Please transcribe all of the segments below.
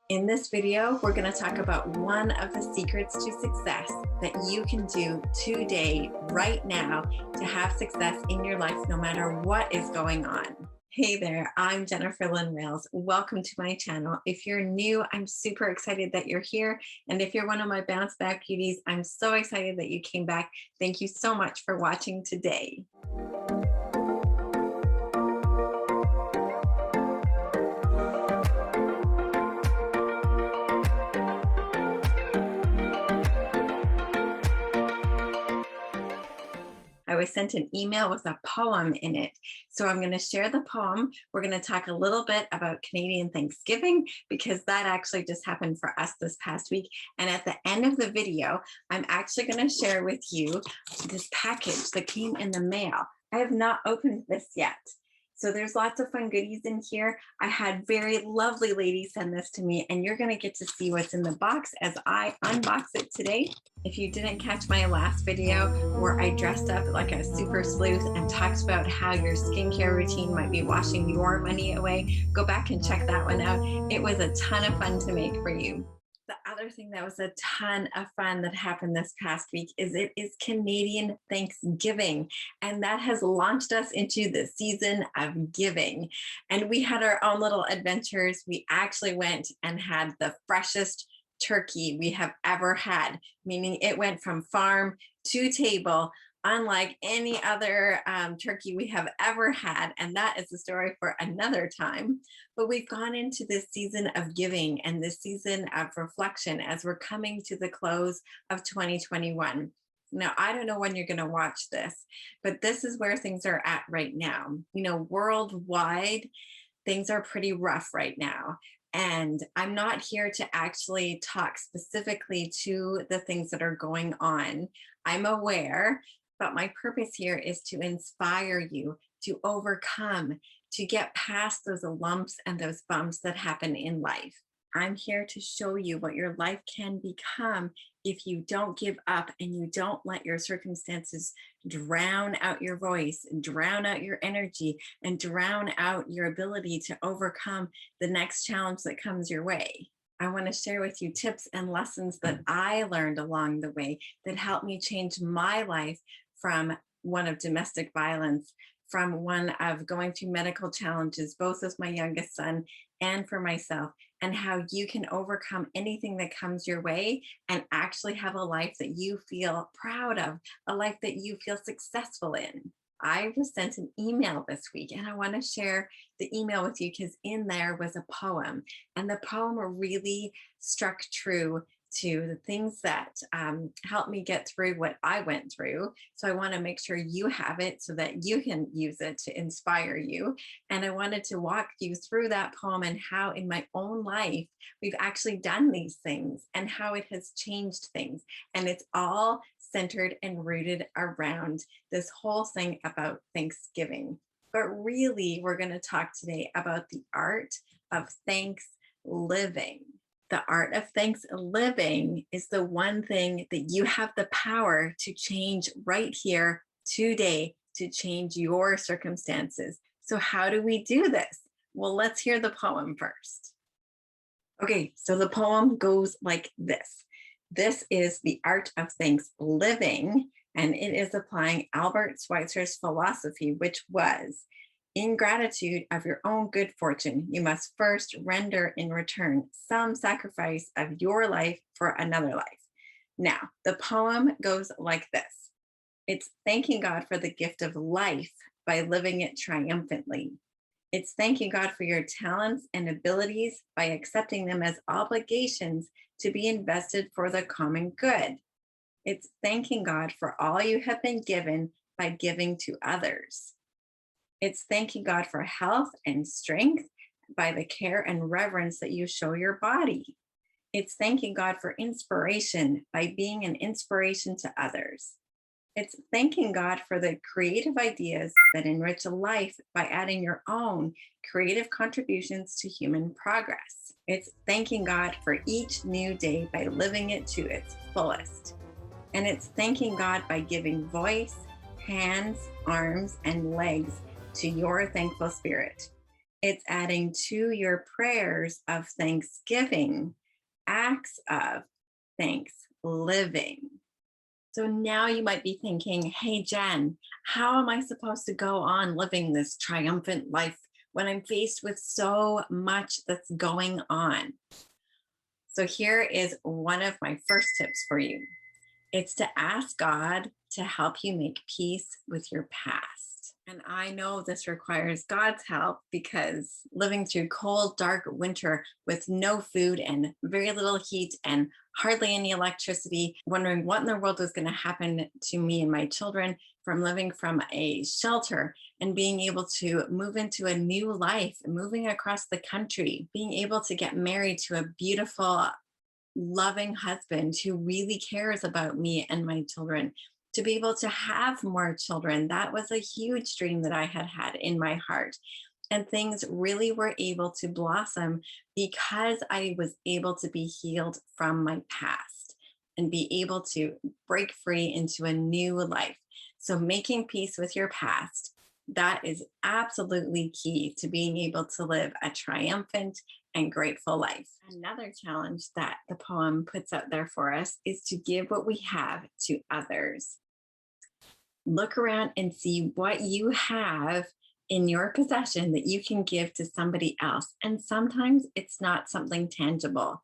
In this video, we're going to talk about one of the secrets to success that you can do today, right now, to have success in your life, no matter what is going on. Hey there, I'm Jennifer Lynn. Welcome to my channel. If you're new, I'm super excited that you're here. And if you're one of my bounce back beauties, I'm so excited that you came back. Thank you so much for watching today. I was sent an email with a poem in it. So I'm going to share the poem. We're going to talk a little bit about Canadian Thanksgiving because that actually just happened for us this past week. And at the end of the video, I'm actually going to share with you this package that came in the mail. I have not opened this yet. So there's lots of fun goodies in here. I had very lovely ladies send this to me, and you're going to get to see what's in the box as I unbox it today. If you didn't catch my last video where I dressed up like a super sleuth and talked about how your skincare routine might be washing your money away, go back and check that one out. It was a ton of fun to make for you. The other thing that was a ton of fun that happened this past week is it is Canadian Thanksgiving, and that has launched us into the season of giving. And we had our own little adventures. We actually went and had the freshest turkey we have ever had, meaning it went from farm to table, unlike any other turkey we have ever had. And that is a story for another time. But we've gone into this season of giving and this season of reflection as we're coming to the close of 2021. Now, I don't know when you're going to watch this, but this is where things are at right now. You know, worldwide, things are pretty rough right now. And I'm not here to actually talk specifically to the things that are going on. I'm aware, but my purpose here is to inspire you to overcome, to get past those lumps and those bumps that happen in life. I'm here to show you what your life can become if you don't give up and you don't let your circumstances drown out your voice, drown out your energy, and drown out your ability to overcome the next challenge that comes your way. I want to share with you tips and lessons that I learned along the way that helped me change my life from one of domestic violence, from one of going through medical challenges, both with my youngest son and for myself, and how you can overcome anything that comes your way and actually have a life that you feel proud of, a life that you feel successful in. I was sent an email this week, and I want to share the email with you because in there was a poem, and the poem really struck true to the things that helped me get through what I went through. So I want to make sure you have it so that you can use it to inspire you. And I wanted to walk you through that poem and how in my own life we've actually done these things and how it has changed things. And it's all centered and rooted around this whole thing about Thanksgiving. But really, we're going to talk today about the art of thanks living. The art of thanks living is the one thing that you have the power to change right here today, to change your circumstances. So how do we do this? Well, let's hear the poem first. Okay, so the poem goes like this. This is the art of thanks living, and it is applying Albert Schweitzer's philosophy, which was, in gratitude of your own good fortune, you must first render in return some sacrifice of your life for another life. Now, the poem goes like this. It's thanking God for the gift of life by living it triumphantly. It's thanking God for your talents and abilities by accepting them as obligations to be invested for the common good. It's thanking God for all you have been given by giving to others. It's thanking God for health and strength by the care and reverence that you show your body. It's thanking God for inspiration by being an inspiration to others. It's thanking God for the creative ideas that enrich a life by adding your own creative contributions to human progress. It's thanking God for each new day by living it to its fullest. And it's thanking God by giving voice, hands, arms, and legs to your thankful spirit. It's adding to your prayers of thanksgiving, acts of thanks living. So now you might be thinking, hey, Jen, how am I supposed to go on living this triumphant life when I'm faced with so much that's going on? So here is one of my first tips for you. It's to ask God to help you make peace with your past. And I know this requires God's help because living through cold, dark winter with no food and very little heat and hardly any electricity, wondering what in the world was going to happen to me and my children from living from a shelter and being able to move into a new life, moving across the country, being able to get married to a beautiful, loving husband who really cares about me and my children, to be able to have more children. That was a huge dream that I had had in my heart. And things really were able to blossom because I was able to be healed from my past and be able to break free into a new life. So, making peace with your past, that is absolutely key to being able to live a triumphant and grateful life. Another challenge that the poem puts out there for us is to give what we have to others. Look around and see what you have in your possession that you can give to somebody else. And sometimes it's not something tangible.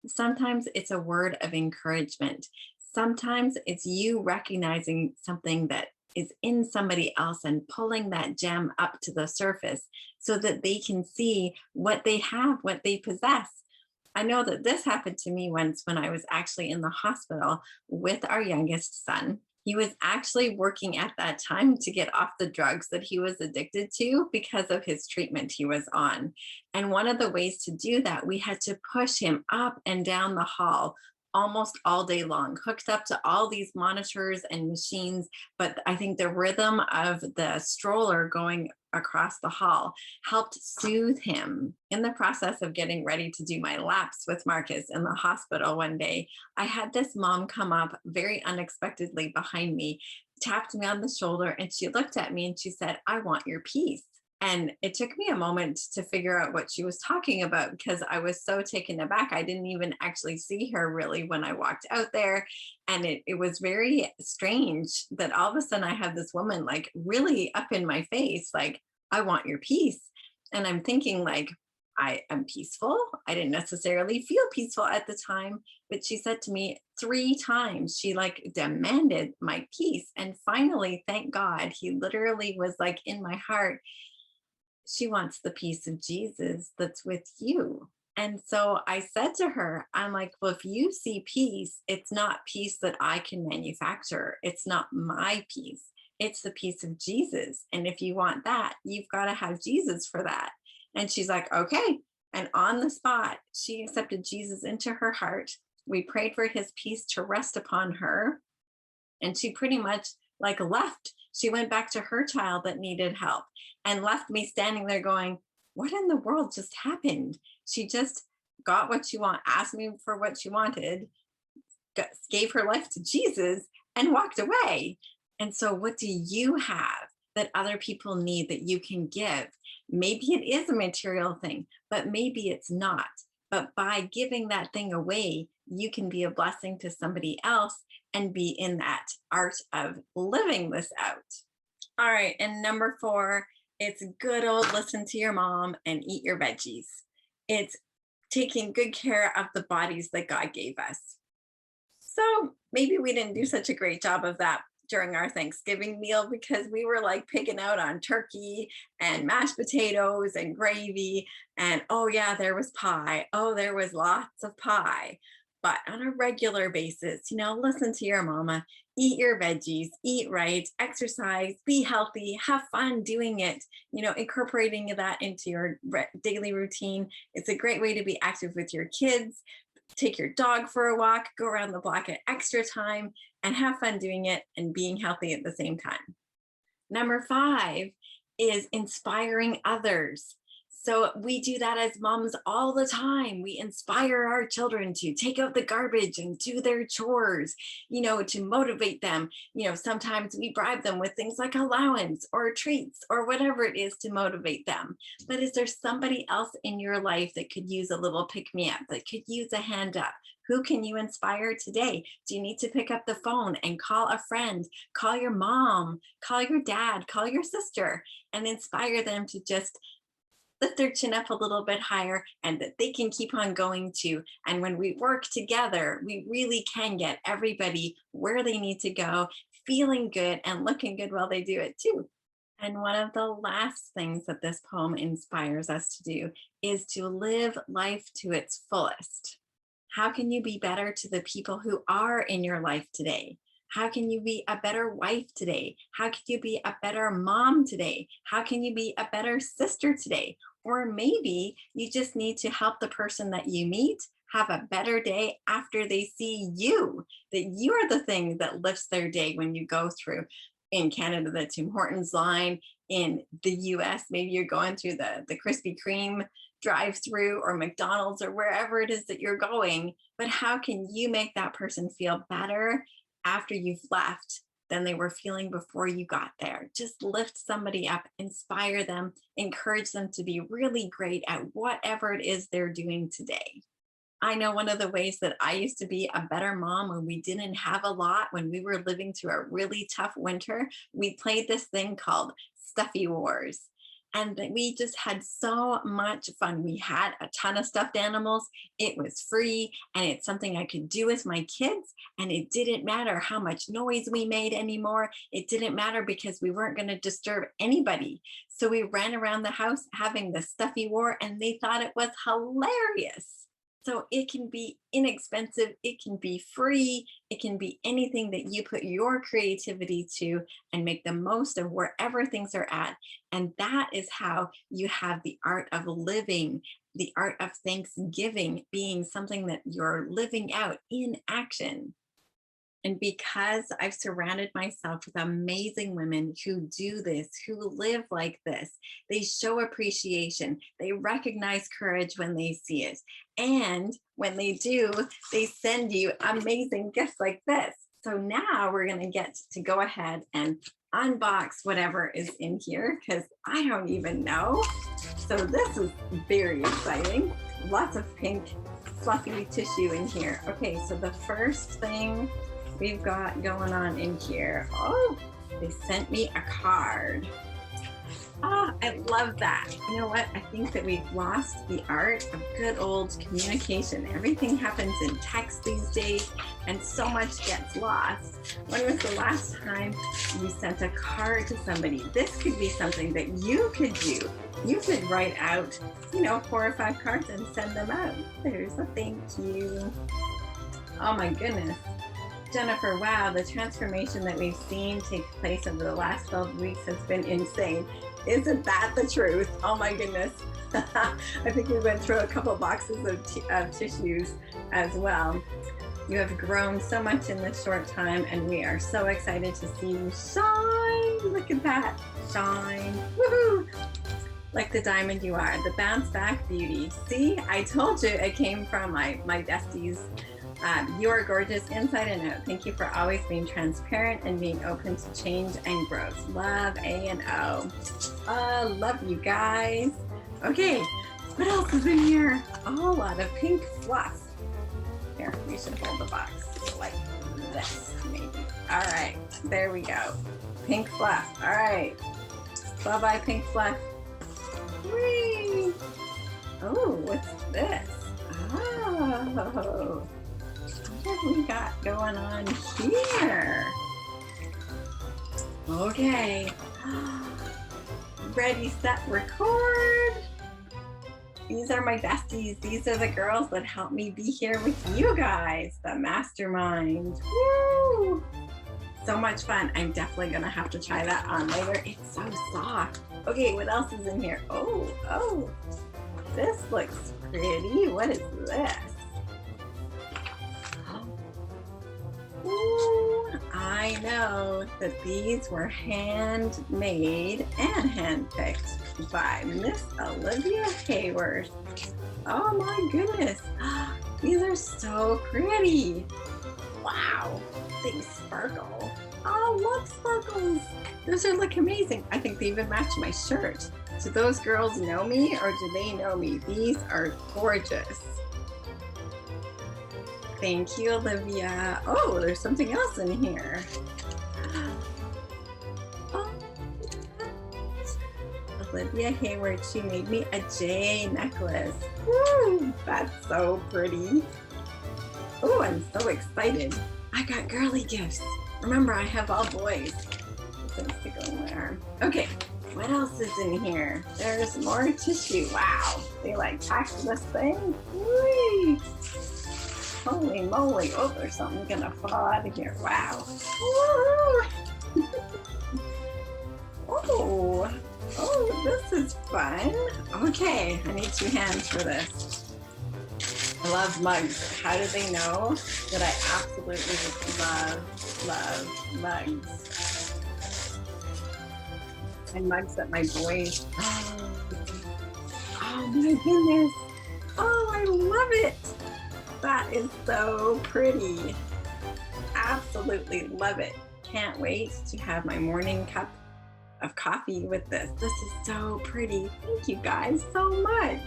Sometimes it's a word of encouragement. Sometimes it's you recognizing something that is in somebody else and pulling that gem up to the surface so that they can see what they have, what they possess. I know that this happened to me once when I was actually in the hospital with our youngest son. He was actually working at that time to get off the drugs that he was addicted to because of his treatment he was on. And one of the ways to do that, we had to push him up and down the hall almost all day long, hooked up to all these monitors and machines. But I think the rhythm of the stroller going across the hall helped soothe him. In the process of getting ready to do my laps with Marcus in the hospital one day, I had this mom come up very unexpectedly behind me, tapped me on the shoulder, and she looked at me and she said, "I want your peace." And it took me a moment to figure out what she was talking about because I was so taken aback. I didn't even actually see her really when I walked out there. And it was very strange that all of a sudden I have this woman like really up in my face, like, "I want your peace." And I'm thinking, like, I am peaceful. I didn't necessarily feel peaceful at the time, but she said to me 3 times, she like demanded my peace. And finally, thank God, he literally was like in my heart, she wants the peace of Jesus that's with you. And so I said to her, I'm like, well, if you see peace, it's not peace that I can manufacture. It's not my peace. It's the peace of Jesus. And if you want that, you've got to have Jesus for that. And she's like, okay. And on the spot, she accepted Jesus into her heart. We prayed for his peace to rest upon her. And she pretty much like left. She went back to her child that needed help and left me standing there going, what in the world just happened? She just got what she wanted, asked me for what she wanted, gave her life to Jesus, and walked away. And so, what do you have that other people need that you can give? Maybe it is a material thing, but maybe it's not. But by giving that thing away, you can be a blessing to somebody else and be in that art of living this out. All right. And number 4, it's good old listen to your mom and eat your veggies. It's taking good care of the bodies that God gave us. So maybe we didn't do such a great job of that during our Thanksgiving meal because we were like picking out on turkey and mashed potatoes and gravy. And oh, yeah, there was pie. Oh, there was lots of pie. But on a regular basis, listen to your mama, eat your veggies, eat right, exercise, be healthy, have fun doing it, incorporating that into your daily routine. It's a great way to be active with your kids. Take your dog for a walk, go around the block at extra time, and have fun doing it and being healthy at the same time. Number 5 is inspiring others. So we do that as moms all the time. We inspire our children to take out the garbage and do their chores, to motivate them. Sometimes we bribe them with things like allowance or treats or whatever it is to motivate them. But is there somebody else in your life that could use a little pick me up, that could use a hand up? Who can you inspire today? Do you need to pick up the phone and call a friend, call your mom, call your dad, call your sister, and inspire them to just lift their chin up a little bit higher and that they can keep on going too. And when we work together, we really can get everybody where they need to go, feeling good and looking good while they do it too. And one of the last things that this poem inspires us to do is to live life to its fullest. How can you be better to the people who are in your life today? How can you be a better wife today? How can you be a better mom today? How can you be a better sister today? Or maybe you just need to help the person that you meet have a better day after they see you, that you are the thing that lifts their day when you go through. In Canada, the Tim Hortons line. In the US, maybe you're going through the Krispy Kreme drive-through or McDonald's or wherever it is that you're going. But how can you make that person feel better after you've left than they were feeling before you got there? Just lift somebody up, inspire them, encourage them to be really great at whatever it is they're doing today. I know one of the ways that I used to be a better mom when we didn't have a lot, when we were living through a really tough winter, we played this thing called Stuffy Wars. And we just had so much fun. We had a ton of stuffed animals. It was free and it's something I could do with my kids. And it didn't matter how much noise we made anymore. It didn't matter because we weren't going to disturb anybody. So we ran around the house having the stuffy war and they thought it was hilarious. So it can be inexpensive, it can be free, it can be anything that you put your creativity to and make the most of wherever things are at. And that is how you have the art of living, the art of Thanksgiving being something that you're living out in action. And because I've surrounded myself with amazing women who do this, who live like this, they show appreciation, they recognize courage when they see it. And when they do, they send you amazing gifts like this. So now we're going to get to go ahead and unbox whatever is in here because I don't even know. So this is very exciting. Lots of pink fluffy tissue in here. Okay, so the first thing we've got going on in here. Oh, they sent me a card. Ah, I love that. You know what? I think that we've lost the art of good old communication. Everything happens in text these days and so much gets lost. When was the last time you sent a card to somebody? This could be something that you could do. You could write out, 4 or 5 cards and send them out. There's a thank you. Oh my goodness. Jennifer, wow, the transformation that we've seen take place over the last 12 weeks has been insane. Isn't that the truth? Oh my goodness. I think we went through a couple boxes of tissues as well. You have grown so much in this short time and we are so excited to see you shine. Look at that, shine, woohoo! Like the diamond you are, the bounce back beauty. See, I told you it came from my besties. You are gorgeous inside and out. Thank you for always being transparent and being open to change and growth. Love, A and O. Love you guys. Okay, what else is in here? Oh, a lot of pink fluff. Here, we should hold the box like this, maybe. All right, there we go. Pink fluff. All right. Bye-bye, pink fluff. Whee! Oh, what's this? Oh. What have we got going on here? Okay. Ready, set, record. These are my besties. These are the girls that help me be here with you guys, the mastermind. Woo! So much fun. I'm definitely gonna have to try that on later. It's so soft. Okay, what else is in here? Oh, this looks pretty. What is this? Ooh, I know that these were handmade and handpicked by Miss Olivia Hayward. Oh my goodness. These are so pretty. Wow, they sparkle. Oh, look, sparkles. Those are look amazing. I think they even match my shirt. Do those girls know me or do they know me? These are gorgeous. Thank you, Olivia. Oh, there's something else in here. Oh, Olivia Hayward, she made me a J necklace. Woo, that's so pretty. Oh, I'm so excited. I got girly gifts. Remember, I have all boys. This has to go in my arm. Okay, what else is in here? There's more tissue. Wow, they like packed this thing. Whee! Holy moly. Oh, there's something gonna fall out of here. Wow. Oh, this is fun. Okay, I need 2 hands for this. I love mugs. How do they know that I absolutely love mugs? And mugs that my boys. Oh my goodness. Oh, I love it. That is so pretty. Absolutely love it. Can't wait to have my morning cup of coffee with this. This is so pretty. Thank you guys so much.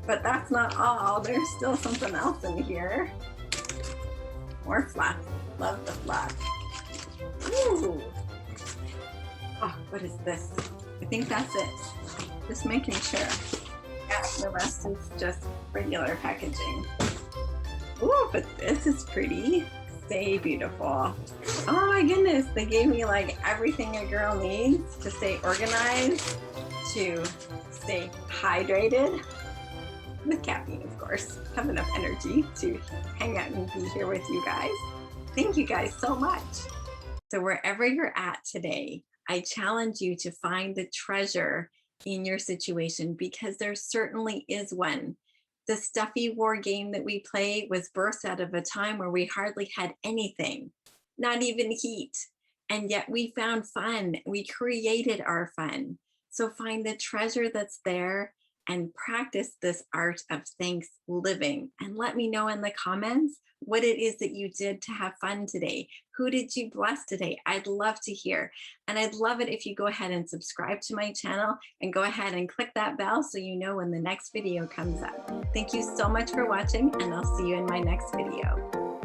But that's not all. There's still something else in here. More fluff. Love the fluff. Ooh. Oh, what is this? I think that's it. Just making sure. Yeah, the rest is just regular packaging. Ooh, but this is pretty. Stay beautiful. Oh my goodness, they gave me like everything a girl needs to stay organized, to stay hydrated, with caffeine, of course. Have enough energy to hang out and be here with you guys. Thank you guys so much. So wherever you're at today, I challenge you to find the treasure in your situation because there certainly is one. The stuffy war game that we play was birthed out of a time where we hardly had anything, not even heat. And yet we found fun. We created our fun. So find the treasure that's there and practice this art of thanks living. And let me know in the comments what it is that you did to have fun today. Who did you bless today? I'd love to hear. And I'd love it if you go ahead and subscribe to my channel and go ahead and click that bell so you know when the next video comes up. Thank you so much for watching, and I'll see you in my next video.